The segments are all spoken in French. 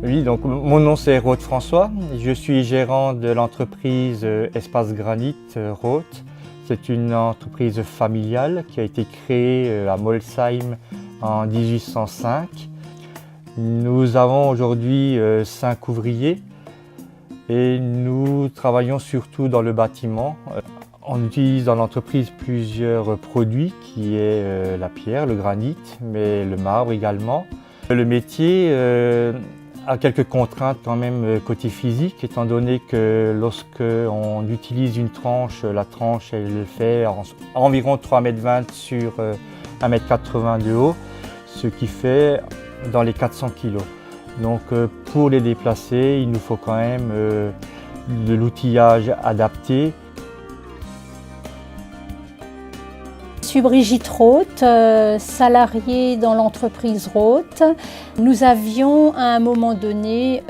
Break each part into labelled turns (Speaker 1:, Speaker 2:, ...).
Speaker 1: Oui, donc mon nom c'est Roth François. Je suis gérant de l'entreprise Espace Granit Roth. C'est une entreprise familiale qui a été créée à Molsheim en 1805. Nous avons aujourd'hui 5 ouvriers et nous travaillons surtout dans le bâtiment. On utilise dans l'entreprise plusieurs produits qui est la pierre, le granit, mais le marbre également. Le métier a quelques contraintes quand même côté physique, étant donné que lorsqu'on utilise une tranche, la tranche elle fait environ 3,20 m sur 1,80 m de haut, ce qui fait dans les 400 kg. Donc pour les déplacer, il nous faut quand même de l'outillage adapté.
Speaker 2: Je suis Brigitte Roth, salariée dans l'entreprise Roth. Nous avions à un moment donné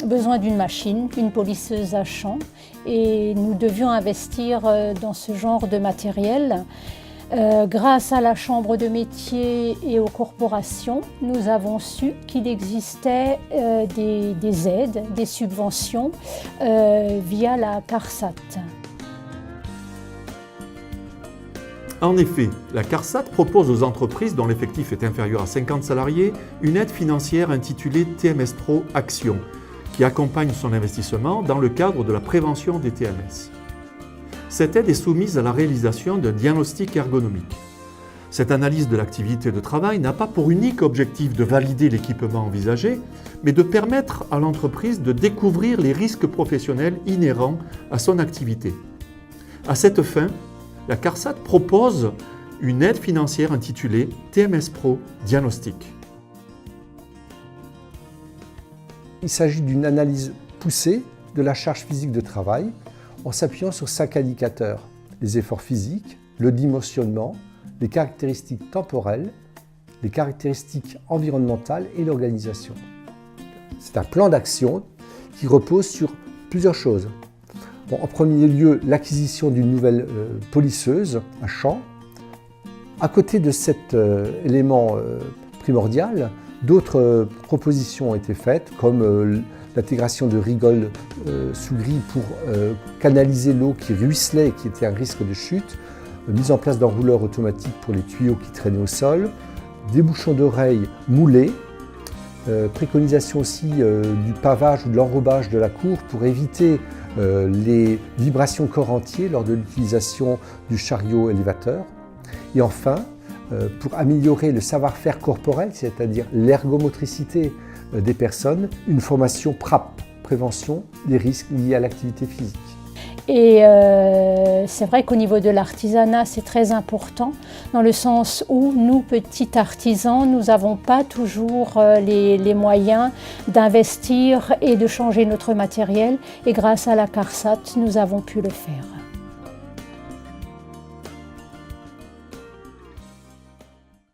Speaker 2: besoin d'une machine, une polisseuse à champ, et nous devions investir dans ce genre de matériel. Grâce à la Chambre de métier et aux corporations, nous avons su qu'il existait des aides, des subventions via la CARSAT.
Speaker 3: En effet, la CARSAT propose aux entreprises dont l'effectif est inférieur à 50 salariés une aide financière intitulée TMS Pro Action, qui accompagne son investissement dans le cadre de la prévention des TMS. Cette aide est soumise à la réalisation d'un diagnostic ergonomique. Cette analyse de l'activité de travail n'a pas pour unique objectif de valider l'équipement envisagé, mais de permettre à l'entreprise de découvrir les risques professionnels inhérents à son activité. À cette fin, la CARSAT propose une aide financière intitulée TMS Pro Diagnostic.
Speaker 4: Il s'agit d'une analyse poussée de la charge physique de travail en s'appuyant sur 5 indicateurs: les efforts physiques, le dimensionnement, les caractéristiques temporelles, les caractéristiques environnementales et l'organisation. C'est un plan d'action qui repose sur plusieurs choses. Bon, en premier lieu, l'acquisition d'une nouvelle polisseuse à champ. À côté de cet élément primordial, d'autres propositions ont été faites, comme l'intégration de rigoles sous grille pour canaliser l'eau qui ruisselait et qui était un risque de chute, mise en place d'enrouleurs automatiques pour les tuyaux qui traînaient au sol, des bouchons d'oreilles moulés, préconisation aussi du pavage ou de l'enrobage de la cour pour éviter les vibrations corps entier lors de l'utilisation du chariot élévateur. Et enfin, pour améliorer le savoir-faire corporel, c'est-à-dire l'ergomotricité des personnes, une formation PRAP, prévention des risques liés à l'activité physique.
Speaker 2: Et c'est vrai qu'au niveau de l'artisanat, c'est très important, dans le sens où nous, petits artisans, nous n'avons pas toujours les moyens d'investir et de changer notre matériel. Et grâce à la CARSAT, nous avons pu le faire.